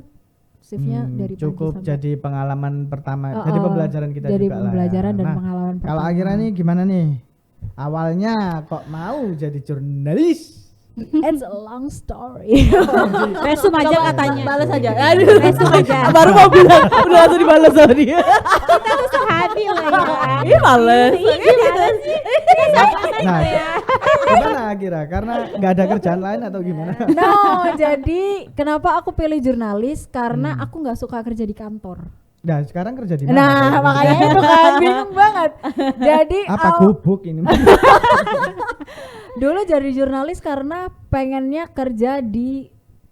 shiftnya dari pagi cukup sampai jadi pengalaman pertama, jadi pembelajaran kita jadi juga lah. pembelajaran dan Nah, pengalaman kalau pertama. Akira nih gimana nih? Awalnya kok mau jadi jurnalis? It's a long story. Resum aja katanya. Balas aja. Aduh. Resum aja. Baru mau bilang udah langsung dibalas sama dia. Kita tuh sehati lah ya. Ih males. Nah, gimana Akira? Karena nggak ada kerjaan lain atau gimana? No, jadi kenapa aku pilih jurnalis? Karena aku nggak suka kerja di kantor. Nah, sekarang kerja di mana? Nah, makanya itu kan bingung banget. Jadi apa gubuk ini? dulu jadi jurnalis karena pengennya kerja di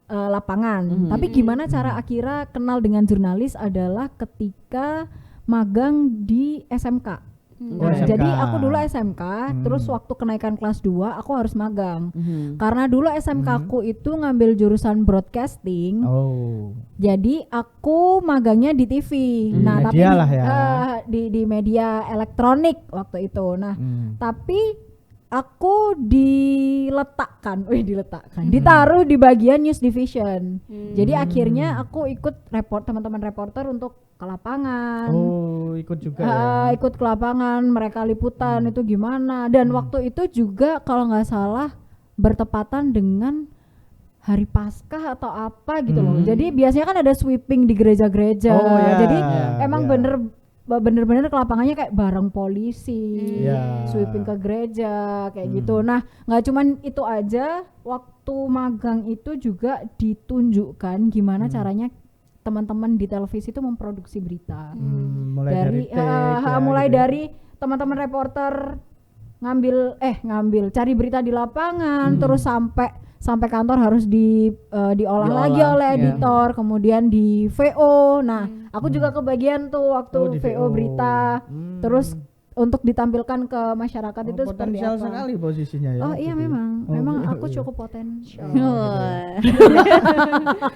lapangan. Tapi gimana cara Akira kenal dengan jurnalis adalah ketika magang di SMK. Oh, Nah, SMK. jadi aku dulu SMK, terus waktu kenaikan kelas 2 aku harus magang. Karena dulu SMK aku itu ngambil jurusan broadcasting. Oh. Jadi aku magangnya di TV. Nah, tapi media lah ya. di media elektronik waktu itu. Nah, Hmm. tapi aku ditaruh di bagian news division. Jadi akhirnya aku ikut teman-teman reporter untuk ke lapangan. Oh, ikut juga ya. Ikut ke lapangan, mereka liputan itu gimana. Dan waktu itu juga kalau nggak salah bertepatan dengan hari Paskah atau apa gitu loh. Jadi biasanya kan ada sweeping di gereja-gereja. Oh, ya, Jadi emang ya. bener-bener ke lapangannya kayak bareng polisi, Ya. sweeping ke gereja kayak gitu. Nah, nggak cuman itu aja, waktu magang itu juga ditunjukkan gimana caranya teman-teman di televisi itu memproduksi berita. Mulai dari take, ya, mulai gitu ya. dari teman-teman reporter ngambil cari berita di lapangan, terus sampai kantor harus diolah lagi oleh editor, kemudian di VO. Nah, aku juga kebagian tuh waktu di VO berita, terus untuk ditampilkan ke masyarakat itu seperti potensial apa. sekali posisinya ya. Oh iya gitu. memang Oh, aku iya. cukup potensial.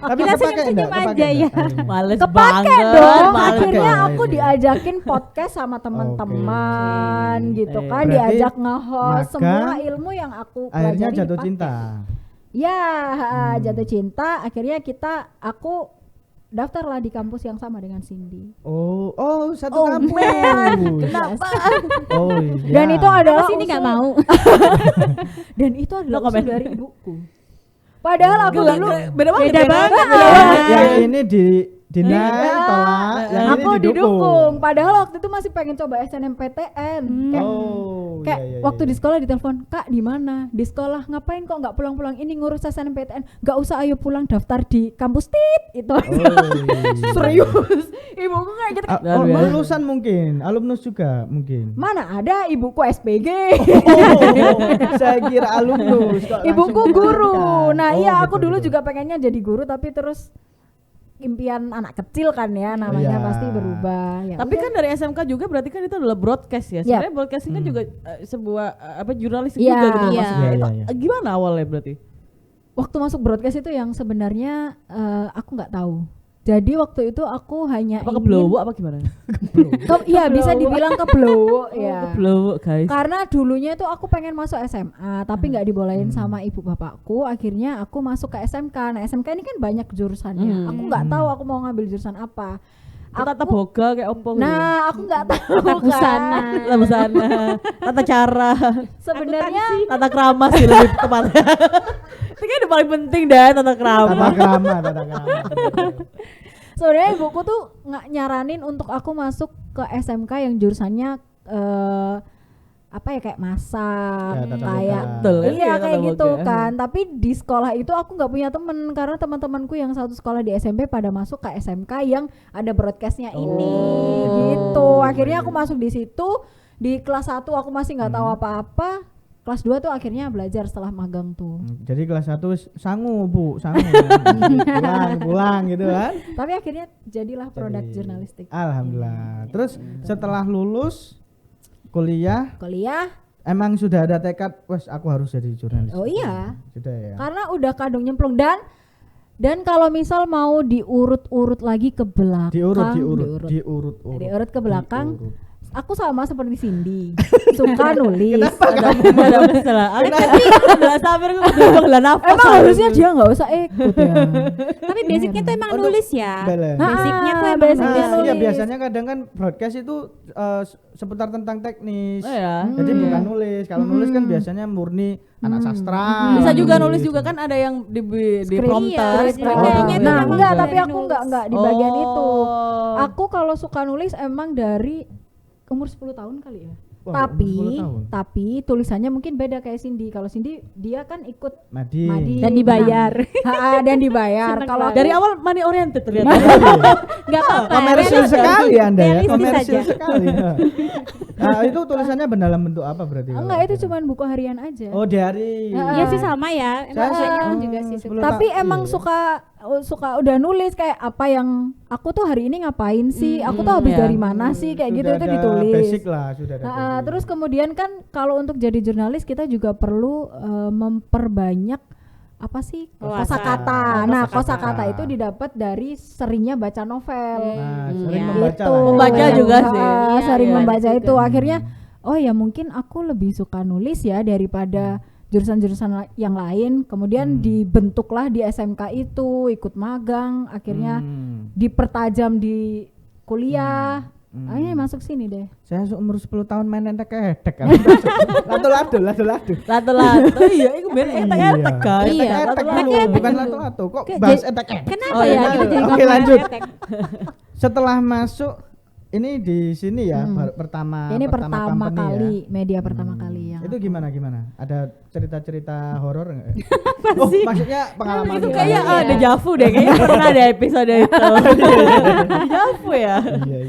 Tapi Kita kepake senyum-senyum enggak? Kepake aja ya. enggak akhirnya? Males Kepake banget. dong, males. akhirnya Oke, aku ini. diajakin podcast sama teman-teman gitu kan, Berarti diajak nge-host magang, semua ilmu yang aku Akhirnya pelajari jatuh dipakai. cinta. Ya, jatuh cinta. Akhirnya aku daftarlah di kampus yang sama dengan Cindy. Oh, satu Oh, kampus. man. Kenapa? Oh iya. Dan itu adalah Kenapa sini nggak usul- mau? Dan itu adalah Lo komen. usul dari ibuku. Padahal aku Gila, dulu beda banget. Beda banget. yang ini dinaik tolak, yang ini aku didukung. Padahal waktu itu masih pengen coba SNMPTN. Kayak, Oh, kayak iya, iya, waktu iya. di sekolah ditelepon, "Kak, di mana? Di sekolah. Ngapain kok nggak pulang-pulang ini ngurus SNMPTN? Nggak usah, ayo pulang daftar di kampus tit." Itu Oh, iya. serius. Ibuku kayak gitu. Ah, Luar oh, biasa. lulusan mungkin, alumnus juga mungkin. Mana ada ibuku SPG. Oh, saya kira alumnus. kok Ibuku langsung guru. diartikan. Nah, Oh, iya gitu, aku dulu gitu. juga pengennya jadi guru, tapi terus impian anak kecil kan ya, namanya Iya. pasti berubah. Ya Tapi udah. kan dari SMK juga berarti kan itu adalah broadcast ya. Sebenarnya broadcasting kan juga sebuah jurnalistik Iya. juga gitu. Iya. Maksudnya Iya, itu iya, iya. gimana awalnya berarti? Waktu masuk broadcast itu yang sebenarnya aku nggak tahu. Jadi waktu itu aku hanya Apa keblowo apa gimana? Iya bisa dibilang keblowo ya. Keblowo guys. Karena dulunya itu aku pengen masuk SMA tapi nggak dibolehin sama ibu bapakku. Akhirnya aku masuk ke SMK. Nah SMK ini kan banyak jurusannya. Aku nggak tahu aku mau ngambil jurusan apa. Tata boga kayak opo gitu. Nah aku nggak tahu Tata busana. Tata busana, tata cara, Sebenarnya tata krama sih lebih tepatnya. Itu kan yang paling penting dah tata krama. Tata krama. sebenarnya ibuku tuh nggak nyaranin untuk aku masuk ke SMK yang jurusannya apa ya kayak masak, Ya, tata kayak boga. Betul kan? iya Iya, kayak tata gitu boga. kan. Tapi di sekolah itu aku nggak punya temen karena teman-temanku yang satu sekolah di SMP pada masuk ke SMK yang ada broadcastnya ini gitu. Akhirnya aku masuk di situ. Di kelas 1 aku masih nggak tahu apa-apa. Kelas 2 tuh akhirnya belajar setelah magang tuh. Jadi kelas 1 sangu, Bu, sangu. pulang gitu kan. Tapi akhirnya jadilah produk Jadi, jurnalistik. Alhamdulillah. Terus setelah lulus kuliah Kuliah emang sudah ada tekad, wes aku harus jadi jurnalis. Oh iya. Sudah ya. Karena udah kadung nyemplung dan kalau misal mau diurut-urut lagi ke belakang, diurut ke belakang. Aku sama seperti Cindy, suka nulis. Ada masalah. Ada Samir gue betul nafas. Emang harusnya dia nggak usah ikut ya. Tapi basicnya tuh emang nulis ya. Balance. Basicnya tuh emang basicnya nulis. Iya biasanya kadang kan broadcast itu seputar tentang teknis. Oh ya. Jadi bukan nulis. Kalau nulis kan biasanya murni anak sastra. Bisa juga nulis juga kan ada yang di prompter. Iya, kayaknya itu Nah, memang enggak, dari tapi aku nulis. enggak di bagian Oh. itu. Aku kalau suka nulis emang dari umur 10 tahun kali ya. Wah, umur 10 tahun. Tapi tulisannya mungkin beda kayak Cindy. Kalau Cindy dia kan ikut Madi. Dan dibayar. Dan dibayar. Seneng Kalau banget. Dari awal money oriented ternyata. Enggak apa-apa. Komersil sekali Anda ya, realistis komersil aja. sekali. Nah, itu tulisannya dalam bentuk apa berarti? kalau enggak itu akhirnya? cuman buku harian aja. Oh, diary. Iya sih sama ya. Emang Saya- banyak juga sih. 10 Tapi tahun, emang iya. suka udah nulis kayak apa yang aku tuh hari ini ngapain sih? Aku tuh habis ya. dari mana sih? Kayak gitu Sudah itu ada ditulis. Basic lah, sudah ada. basic. Terus kemudian kan kalau untuk jadi jurnalis kita juga perlu memperbanyak apa sih Wawasan. kosakata. Nah, Kosakata. kosakata itu didapat dari seringnya baca novel. Nah, sering ya. membaca Itu lah ya. Membaca juga sih. Sering Iya, membaca juga. itu akhirnya oh ya mungkin aku lebih suka nulis ya daripada jurusan-jurusan yang lain. Kemudian dibentuklah di SMK itu, ikut magang, akhirnya dipertajam di kuliah. Akhirnya masuk sini deh. Saya umur 10 tahun main entek-entek kan. Lato-lato. Lato-lato. Iya, itu bener etek-etek guys. Iya, Entek-entek lato-lato. dulu, bukan lato-lato. Kok Kayak bahas jadi- entek-entek? Kenapa Oh, ya iya. kita jadi Oke, ngomongin lanjut. etek? Setelah masuk ini di sini ya pertama Ini pertama company kali ya. media pertama kali yang Itu aku- gimana? Ada cerita-cerita horor enggak? Oh, maksudnya pengalaman Itu kita. kayaknya Iya. ada Javu deh, kayaknya pernah ada episode itu. Javu ya. Iya.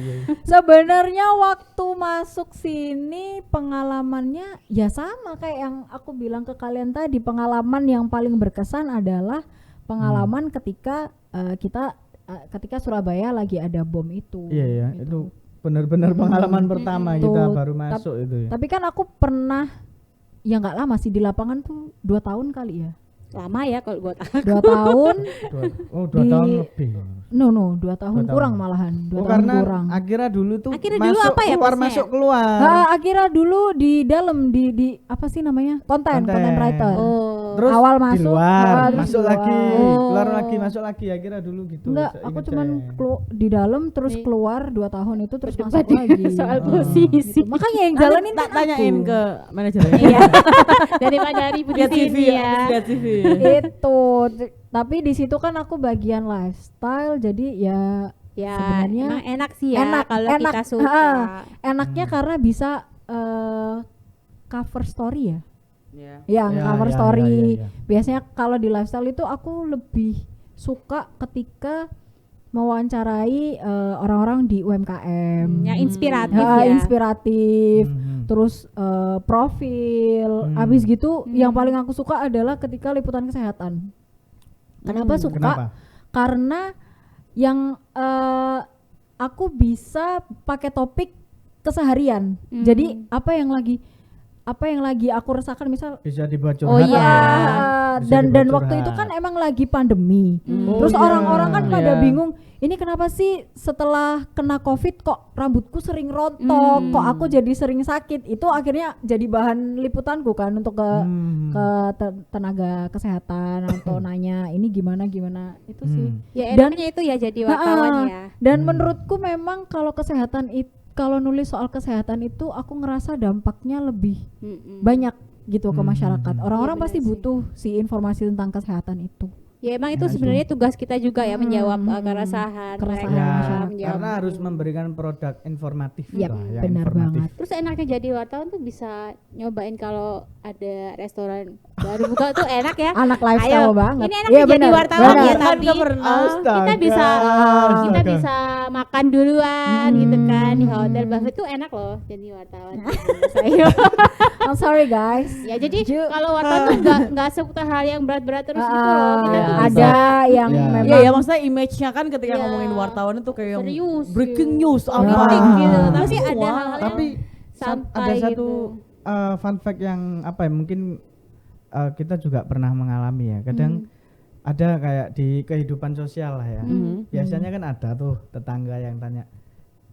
Sebenarnya waktu masuk sini pengalamannya ya sama kayak yang aku bilang ke kalian tadi. Pengalaman yang paling berkesan adalah pengalaman ketika ketika Surabaya lagi ada bom itu. Iya, gitu. itu benar-benar pengalaman pertama kita Tuh, baru masuk itu ya. Tapi kan aku pernah ya nggak lama sih di lapangan tuh 2 tahun kali ya. Lama ya kalau buat aku. 2 tahun. 2 Di- tahun lebih. No 2 tahun 2 tahun. kurang malahan. 2 Oh, tahun karena kurang. akhirnya dulu tuh Akhirnya dulu masuk apa ya keluar posnya? masuk keluar. Akhirnya dulu di dalam di apa sih namanya? Konten writer. Oh. Terus awal di masuk, luar, terus masuk di lagi, luar. keluar lagi, masuk lagi. Akhirnya dulu gitu. Enggak, saya aku ingat cuman saya. di dalam terus Nih. keluar 2 tahun itu terus Berdebat masuk lagi. soal Oh. posisi. Gitu. Makanya yang Nanti jalanin tak kan tanyain aku. ke manajernya. Iya. Daripada ribut di Lihat TV sini ya. lihat TV. Itu. Tapi di situ kan aku bagian lifestyle jadi ya Ya, sebenarnya emang enak sih ya enak, kalau enak. kita suka. Enaknya karena bisa cover story ya. Iya. Yang Ya, cover ya, story. ya. Biasanya kalau di lifestyle itu aku lebih suka ketika mewawancarai orang-orang di UMKM. Yang inspiratif Ya, ya. inspiratif. Mhm. Terus profil. Habis gitu yang paling aku suka adalah ketika liputan kesehatan. Kenapa suka? Kenapa? Karena yang aku bisa pakai topik keseharian. Jadi apa yang lagi aku rasakan misal Bisa dibuat Oh, curhat. iya. ya. Bisa dan dibuat waktu itu curhat. kan emang lagi pandemi. Oh, Terus iya. orang-orang kan pada Iya. bingung, ini kenapa sih setelah kena Covid kok rambutku sering rontok, kok aku jadi sering sakit. Itu akhirnya jadi bahan liputanku kan untuk ke tenaga kesehatan atau nanya ini gimana itu sih. Ya enaknya itu ya jadi wartawan ya. Dan menurutku memang kalau kalau nulis soal kesehatan itu aku ngerasa dampaknya lebih banyak gitu ke masyarakat. Orang-orang Iya, pasti benar sih. butuh si informasi tentang kesehatan itu. Ya emang itu sebenarnya tugas kita juga ya menjawab keresahan Keresahan mereka, masyarakat. menjawab. Karena harus memberikan produk informatif Yap, lah, yang benar informatif. banget. Terus enaknya jadi wartawan tuh bisa nyobain kalau ada restoran baru buka tuh enak ya. Anak lifestyle Ayo, banget. Ini enak Iya, jadi benar, wartawan benar. ya Kan tapi nggak pernah. kita bisa Astaga. kita makan duluan gitu kan di hotel buffet tuh enak loh jadi wartawan. Saya. I'm sorry guys. Ya jadi kalau wartawan tuh nggak seputar hal yang berat-berat terus gitu loh. Kita tuh bisa Ada yang Ya. memang Iya ya, maksudnya image-nya kan ketika Iya. ngomongin wartawan itu kayak yang Serius, breaking gitu. news apa Politik gitu. Tapi Wah. ada hal-hal Tapi yang ada santai satu gitu. fun fact yang apa ya, mungkin kita juga pernah mengalami ya. Kadang ada kayak di kehidupan sosial lah ya. Biasanya kan ada tuh tetangga yang tanya,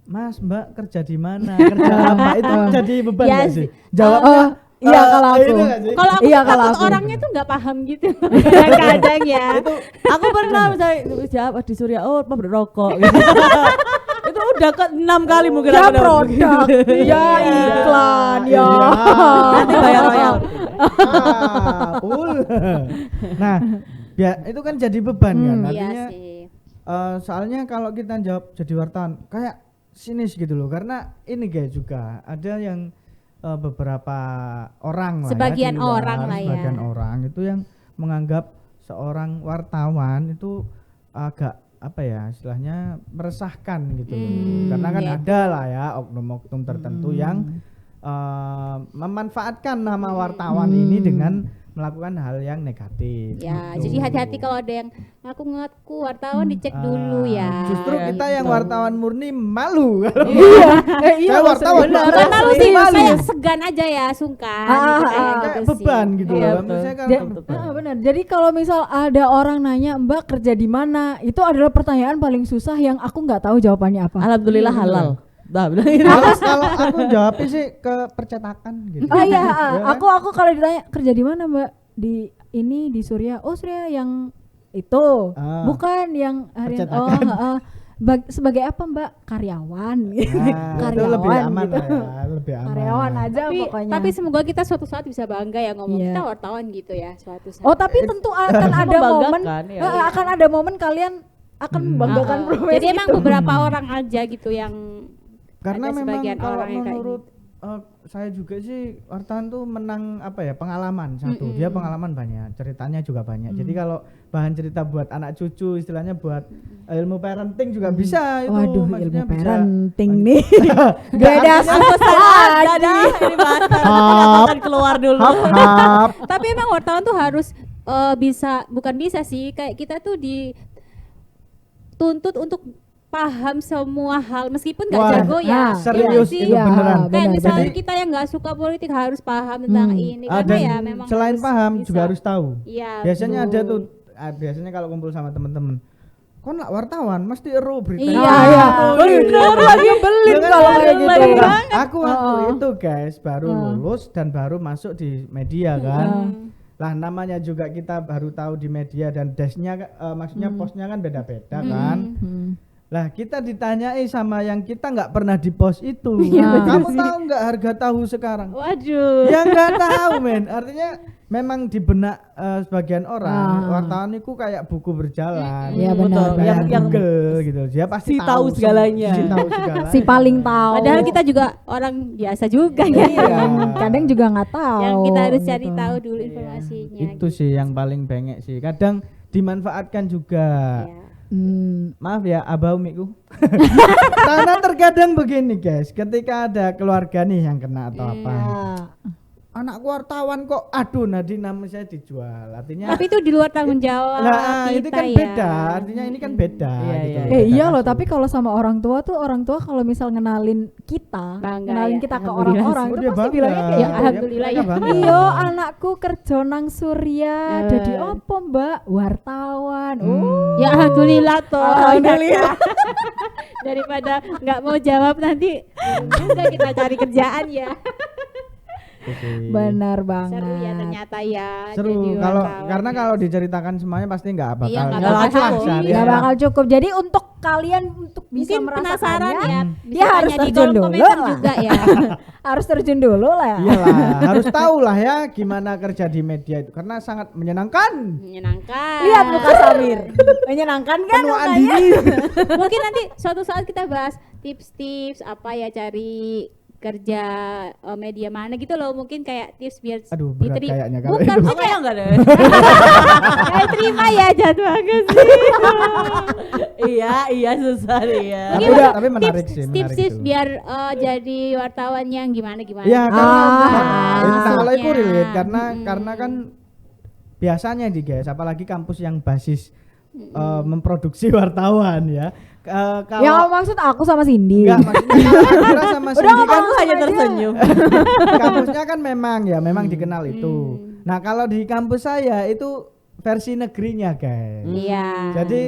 Mas, Mbak kerja di mana? Kerja apa? Itu jadi beban Ya nggak sih. sih? Jawabnya Iya kalau aku. itu nggak sih? Kalau aku Iya, tuh kalau takut aku. orangnya tuh nggak paham gitu. Kadang-kadang ya. Aku pernah misalnya jawab di Surya, oh pabrik rokok gitu. Itu udah ke 6 kali mungkin Ya aku dapat produk, begitu. ya iklan, ya. Nanti bayar royal. Full. Nah, itu kan jadi beban kan. Iya Artinya sih. soalnya kalau kita jawab jadi wartawan kayak sinis gitu loh, karena ini guys juga ada yang beberapa orang lah Sebagian ya, di luar, orang lah ya. sebagian orang itu yang menganggap seorang wartawan itu agak apa ya istilahnya meresahkan gitu loh, karena kan iya. ada lah ya oknum-oknum tertentu yang memanfaatkan nama wartawan ini dengan melakukan hal yang negatif. Ya, gitu. jadi hati-hati kalau ada yang ngaku-ngaku wartawan dicek dulu ya. Justru kita yang gitu. wartawan murni malu. Iya, Saya wartawan Bukan malu pasti sih, malu. kayak segan aja ya, sungkan gitu, kayak Kayak gitu sih. beban gitu Iya, loh. betul. Menurut saya kan beban. Benar. Jadi kalau misal ada orang nanya Mbak kerja di mana, itu adalah pertanyaan paling susah yang aku nggak tahu jawabannya apa. Alhamdulillah halal. Dah bilang gitu. Kalau aku jawabnya sih ke percetakan gitu. Oh iya, Ya kan? aku kalau ditanya kerja di mana Mbak, di ini di Surya. Oh Surya yang itu, bukan yang harian. Oh Percetakan. sebagai apa Mbak? Karyawan. Nah, itu Karyawan lebih aman gitu. lah ya, lebih aman. Karyawan aja Tapi, pokoknya. tapi semoga kita suatu saat bisa bangga ya ngomong Iya. kita wartawan gitu ya suatu saat. Oh tapi tentu akan ada momen, Membanggakan, ya. akan ada momen kalian akan membanggakan profesi. Jadi emang itu. beberapa orang aja gitu yang Karena ada memang sebagian kalau orang yang kayak menurut saya juga sih wartawan tuh menang apa ya pengalaman satu. Dia pengalaman banyak, ceritanya juga banyak. Jadi kalau bahan cerita buat anak cucu, istilahnya buat ilmu parenting juga bisa itu. Waduh, maksudnya ilmu bisa. parenting nih. Beda Aku saja ini master akan keluar dulu. Hap. tapi emang wartawan tuh harus bukan bisa sih, kayak kita tuh dituntut untuk paham semua hal meskipun nggak Wah, jago ya. serius Iya itu sih? beneran. Kayak benar, misalnya benar. kita yang nggak suka politik harus paham tentang ini karena Dan ya memang selain harus paham bisa. juga harus tahu. Iya. Biasanya betul. ada tuh biasanya kalau kumpul sama temen-temen, kon lah wartawan mesti eru berita. Iya. Iya. Bener lagi belin Ya kan, kalau kayak gitu. belin Bang. banget. Aku itu guys baru lulus dan baru masuk di media kan. Lah namanya juga kita baru tahu di media dan desknya maksudnya posnya kan beda-beda kan. Lah kita ditanyai sama yang kita nggak pernah di pos itu. Kamu tahu nggak harga tahu sekarang? Waduh. Ya nggak tahu men. Artinya memang di benak sebagian orang wartawan itu kayak buku berjalan. Iya, Betul. benar. Kayak Yang Google gitu. Dia pasti Si tahu segalanya. Si tahu segalanya. Si paling tahu. Padahal kita juga orang biasa juga ya. Iya. kadang juga nggak tahu. Yang kita harus cari gitu. tahu dulu informasinya. Itu sih yang paling bengek sih. Kadang dimanfaatkan juga. Ya. Maaf ya abah umiku. Karena terkadang begini guys, ketika ada keluarga nih yang kena atau apa, anak wartawan kok, aduh Nadi nama saya dijual, artinya. Tapi itu di luar tanggung jawab Nah kita itu kan ya. beda, artinya ini kan beda. Iya, gitu iya. loh, Iya beda loh, kasus. tapi kalau sama orang tua tuh orang tua kalau misal ngenalin kita, Bangga ngenalin ya. kita ke Alhamdulillah. orang-orang Oh, itu dia pasti bangga. bilangnya kayak Ya, gitu. alhamdulillah mereka ya. bangga. Iya, anakku kerja nang Surya, Eh. jadi opo Mbak? Wartawan. Ya alhamdulillah toh. Alhamdulillah. Daripada nggak mau jawab nanti juga kita cari kerjaan ya. Itu sih. Benar banget. Seru ya ternyata ya. Seru jadi kalau wartawan karena ya. kalau diceritakan semuanya pasti nggak bakal. Iya, nggak bakal lancar, cukup. ya. Nggak bakal cukup. Jadi untuk kalian untuk bisa mungkin penasaran merasakannya, ya. dia Bisa harus tanya di terjun kolom dulu komentar lah. juga ya. harus terjun dulu lah ya. Iyalah, harus tahu lah ya gimana kerja di media itu karena sangat menyenangkan. Menyenangkan. Lihat muka Samir. Menyenangkan kan Penuaan mukanya? diri. Mungkin nanti suatu saat kita bahas tips-tips apa ya cari kerja media mana gitu loh, mungkin kayak tips biar Aduh, berat kayaknya kalau bukan itu. maksudnya Kayak enggak deh. kayak terima ya jatuh banget sih. Iya susah nih ya. Tapi Mungkin tapi menarik sih, menarik tips-tips itu. biar jadi wartawan yang gimana Ya gitu. nah, kalau itu maksudnya. relate karena kan biasanya di guys, apalagi kampus yang basis memproduksi wartawan ya. kalau Yang kamu maksud aku sama Cindy. enggak maksudnya kalau Akira sama Udah Cindy ngomong kan Aku hanya tersenyum. kampusnya kan memang ya memang dikenal itu. Nah, kalau di kampus saya itu versi negerinya, guys. Iya. Jadi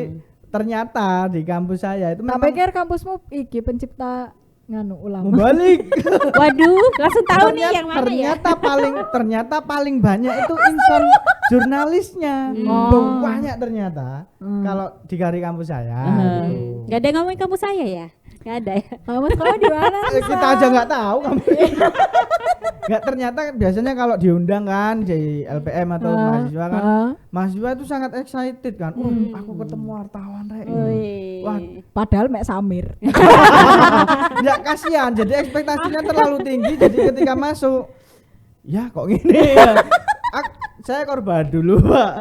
ternyata di kampus saya itu Tak memang pikir kampusmu iki pencipta nganu ulama. membalik. Waduh, langsung tahu nih yang mana ya. ternyata paling banyak itu insan jurnalisnya. Banyak ternyata kalau di kari kampus saya gitu. Gak ada yang ngomongin kampus saya ya? Gak ada ya? Kamu sekolah di mana? Kita aja nggak tahu kamu. Nggak, ternyata biasanya kalau diundang kan di LPM atau mahasiswa kan, mahasiswa itu sangat excited kan. Aku ketemu wartawan rek. Wih. Wah, Padahal Mek Samir. ya kasihan. Jadi ekspektasinya terlalu tinggi. Jadi ketika masuk, ya kok gini ya. Saya korban dulu, Pak.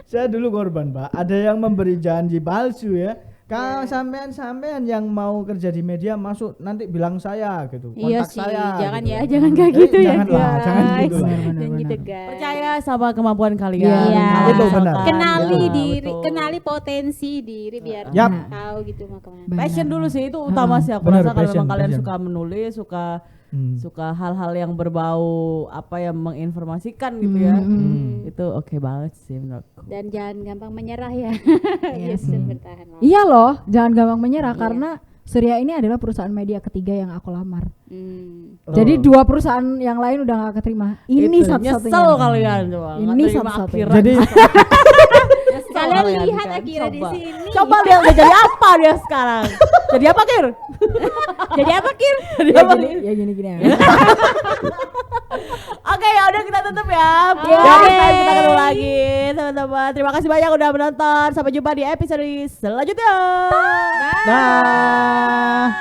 Saya dulu korban, Pak. Ada yang memberi janji palsu ya. Kalau sampean yang mau kerja di media masuk nanti bilang saya gitu, Iya kontak sih, saya. jangan gitu. ya, jangan kayak gitu ya Janganlah, guys. jangan gitu lah. Jangan gitu guys. Percaya sama kemampuan kalian. Iya. Kalau Itu misalkan- benar. Kenali Ya, diri, betul. kenali potensi diri biar Yap. tahu gitu mau kemana. Passion dulu sih itu utama sih aku Benar, rasa kalau passion, memang kalian passion. suka menulis, suka hal-hal yang berbau apa yang menginformasikan gitu ya. Itu oke banget sih menurutku. Dan jangan gampang menyerah ya. Yes, bertahan lah. Iya loh, jangan gampang menyerah Iya. karena Surya ini adalah perusahaan media ketiga yang aku lamar. Oh. Jadi 2 perusahaan yang lain udah gak keterima. Ini Itu, satu-satunya. nyesel kalian coba. Ini Nggak terima satu-satunya. akhiran. Jadi Nyesel Kalian kalian lihat kan, Akira di coba. sini. Coba dia udah jadi apa dia sekarang? Jadi apa Kir? Jadi apa Kir? Jadi Ya apa? gini, ya gini ya. Oke, ya udah kita tutup ya. Oke. Next time kita ketemu lagi, teman-teman. Terima kasih banyak udah menonton. Sampai jumpa di episode selanjutnya. nah